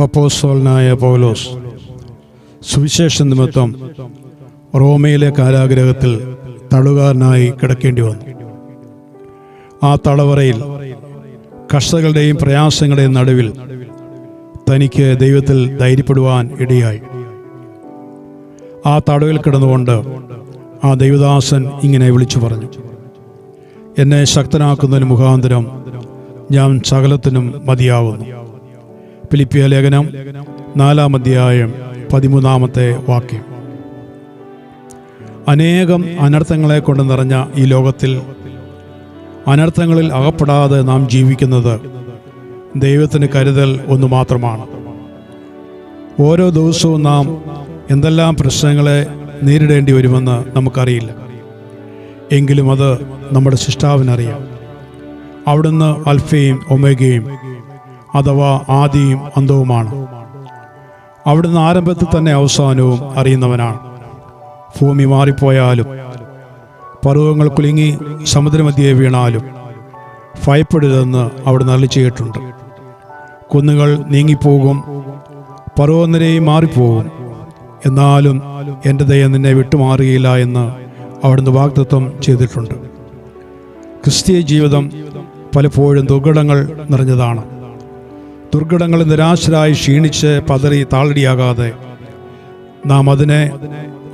അപ്പോസ്തലനായ പൗലോസ് സുവിശേഷ നിമിത്തം റോമയിലെ കാരാഗൃഹത്തിൽ തടവുകാരനായി കിടക്കേണ്ടി വന്നു. ആ തടവറയിൽ കഷ്ടതകളുടെയും പ്രയാസങ്ങളുടെയും നടുവിൽ തനിക്ക് ദൈവത്തിൽ ധൈര്യപ്പെടുവാൻ ഇടയായി. ആ തടവിൽ കിടന്നുകൊണ്ട് ആ ദൈവദാസൻ ഇങ്ങനെ വിളിച്ചു പറഞ്ഞു: എന്നെ ശക്തനാക്കുന്നതിന് മുഖാന്തരം ഞാൻ സകലത്തിനും മതിയാവുന്നു. ഫിലിപ്പിയ ലേഖനം 4-ാം അധ്യായം 13-ാമത്തെ വാക്യം. അനേകം അനർത്ഥങ്ങളെ കൊണ്ട് നിറഞ്ഞ ഈ ലോകത്തിൽ അനർത്ഥങ്ങളിൽ അകപ്പെടാതെ നാം ജീവിക്കുന്നത് ദൈവത്തിന് കരുതൽ ഒന്ന് മാത്രമാണ്. ഓരോ ദിവസവും നാം എന്തെല്ലാം പ്രശ്നങ്ങളെ നേരിടേണ്ടി വരുമെന്ന് നമുക്കറിയില്ല. എങ്കിലും അത് നമ്മുടെ സൃഷ്ടാവിനറിയാം. അവിടുന്ന് അൽഫയും ഒമേഗയും അഥവാ ആദിയും അന്തവുമാണ്. അവിടുന്ന് ആരംഭത്തിൽ തന്നെ അവസാനവും അറിയുന്നവനാണ്. ഭൂമി മാറിപ്പോയാലും പർവ്വതങ്ങൾ കുലുങ്ങി സമുദ്രമധ്യേ വീണാലും ഭയപ്പെടരുതെന്ന് അവിടുന്ന് അരുളിച്ചെയ്തിട്ടുണ്ട്. കുന്നുകൾ നീങ്ങിപ്പോകും, പർവ്വതനിരയും മാറിപ്പോകും, എന്നാലും എൻ്റെ ദയ നിന്നെ വിട്ടുമാറുകയില്ല എന്ന് അവിടുന്ന് വാഗ്ദത്തം ചെയ്തിട്ടുണ്ട്. ക്രിസ്തീയ ജീവിതം പലപ്പോഴും ദുർഘടങ്ങൾ നിറഞ്ഞതാണ്. ദുർഘടങ്ങൾ നിരാശരായി ക്ഷീണിച്ച് പതറി താളടിയാകാതെ നാം അതിനെ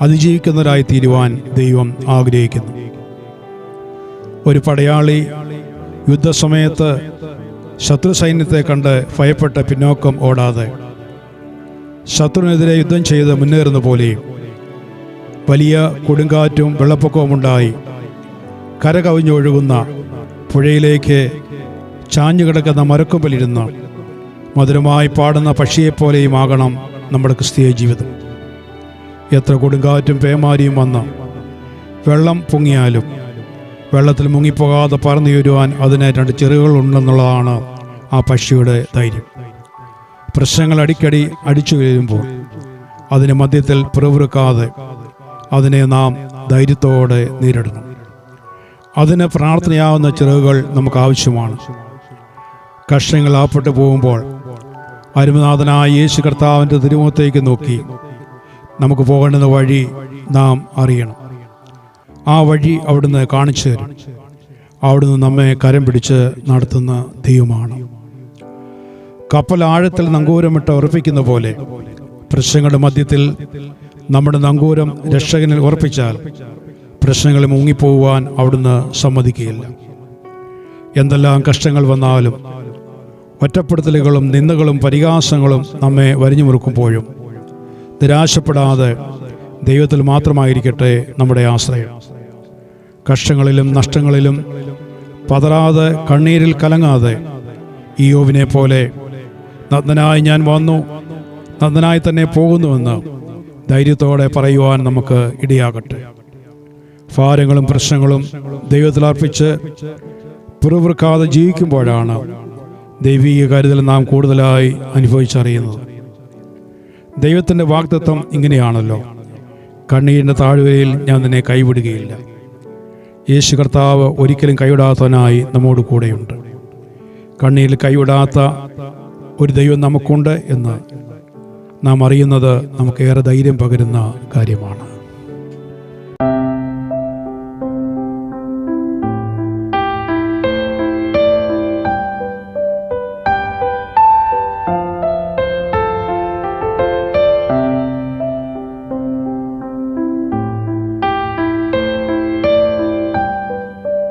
അതിജീവിക്കുന്നവരായി തീരുവാൻ ദൈവം ആഗ്രഹിക്കുന്നു. ഒരു പടയാളി യുദ്ധസമയത്ത് ശത്രു സൈന്യത്തെ കണ്ട് ഭയപ്പെട്ട് പിന്നോക്കം ഓടാതെ ശത്രുവിനെതിരെ യുദ്ധം ചെയ്ത് മുന്നേറുന്ന പോലെയും വലിയ കൊടുങ്കാറ്റും വെള്ളപ്പൊക്കവും ഉണ്ടായി കര കവിഞ്ഞൊഴുകുന്ന പുഴയിലേക്ക് ചാഞ്ഞുകിടക്കുന്ന മരക്കൊമ്പിലിരുന്ന മധുരമായി പാടുന്ന പക്ഷിയെപ്പോലെയും ആകണം നമ്മുടെ ക്രിസ്തീയ ജീവിതം. എത്ര കൊടുങ്കാറ്റും പേമാരിയും വന്ന് വെള്ളം പൊങ്ങിയാലും വെള്ളത്തിൽ മുങ്ങിപ്പോകാതെ പറന്നുയരുവാൻ അതിന് 2 ചിറകുകളുണ്ടെന്നുള്ളതാണ് ആ പക്ഷിയുടെ ധൈര്യം. പ്രശ്നങ്ങൾ അടിക്കടി അടിച്ചു വീഴുമ്പോൾ അതിന് മധ്യത്തിൽ പിറുപിറുക്കാതെ അതിനെ നാം ധൈര്യത്തോടെ നേരിടണം. അതിന് പ്രാർത്ഥനയാവുന്ന ചിറകുകൾ നമുക്ക് ആവശ്യമാണ്. കഷ്ടങ്ങൾ ആപ്പെട്ടു പോകുമ്പോൾ അരുമനാഥനായ യേശു കർത്താവിൻ്റെ തിരുമുഖത്തേക്ക് നോക്കി നമുക്ക് പോകേണ്ടുന്ന വഴി നാം അറിയണം. ആ വഴി അവിടുന്ന് കാണിച്ചു തരും. അവിടുന്ന് നമ്മെ കരം പിടിച്ച് നടത്തുന്ന ദൈവമാണ്. കപ്പൽ ആഴത്തിൽ നങ്കൂരമിട്ട് ഉറപ്പിക്കുന്ന പോലെ പ്രശ്നങ്ങളുടെ മധ്യത്തിൽ നമ്മുടെ നങ്കൂരം രക്ഷകനിൽ ഉറപ്പിച്ചാൽ പ്രശ്നങ്ങളിൽ മുങ്ങിപ്പോകുവാൻ അവിടുന്ന് സമ്മതിക്കുകയില്ല. എന്തെല്ലാം കഷ്ടങ്ങൾ വന്നാലും ഒറ്റപ്പെടുത്തലുകളും നിന്ദകളും പരിഹാസങ്ങളും നമ്മെ വരിഞ്ഞു മുറുക്കുമ്പോഴും നിരാശപ്പെടാതെ ദൈവത്തിൽ മാത്രമായിരിക്കട്ടെ നമ്മുടെ ആശ്രയം. കഷ്ടങ്ങളിലും നഷ്ടങ്ങളിലും പതറാതെ കണ്ണീരിൽ കലങ്ങാതെ ഇയ്യോബിനെ പോലെ നഗ്നനായി ഞാൻ വന്നു, നഗ്നനായി തന്നെ പോകുന്നുവെന്ന് ധൈര്യത്തോടെ പറയുവാൻ നമുക്ക് ഇടയാകട്ടെ. ഭാരങ്ങളും പ്രശ്നങ്ങളും ദൈവത്തിൽ അർപ്പിച്ച് പിറുപിറുക്കാതെ ജീവിക്കുമ്പോഴാണ് ദൈവീക കരുതൽ നാം കൂടുതലായി അനുഭവിച്ചറിയുന്നത്. ദൈവത്തിൻ്റെ വാഗ്ദത്തം ഇങ്ങനെയാണല്ലോ: കണ്ണീരിൻ്റെ താഴ്വരയിൽ ഞാൻ നിന്നെ കൈവിടുകയില്ല. യേശു കർത്താവ് ഒരിക്കലും കൈവിടാത്തവനായി നമ്മോട് കൂടെയുണ്ട്. കണ്ണീരിൽ കൈവിടാത്ത ഒരു ദൈവം നമുക്കുണ്ട് എന്ന് നാം അറിയുന്നത് നമുക്കേറെ ധൈര്യം പകരുന്ന കാര്യമാണ്.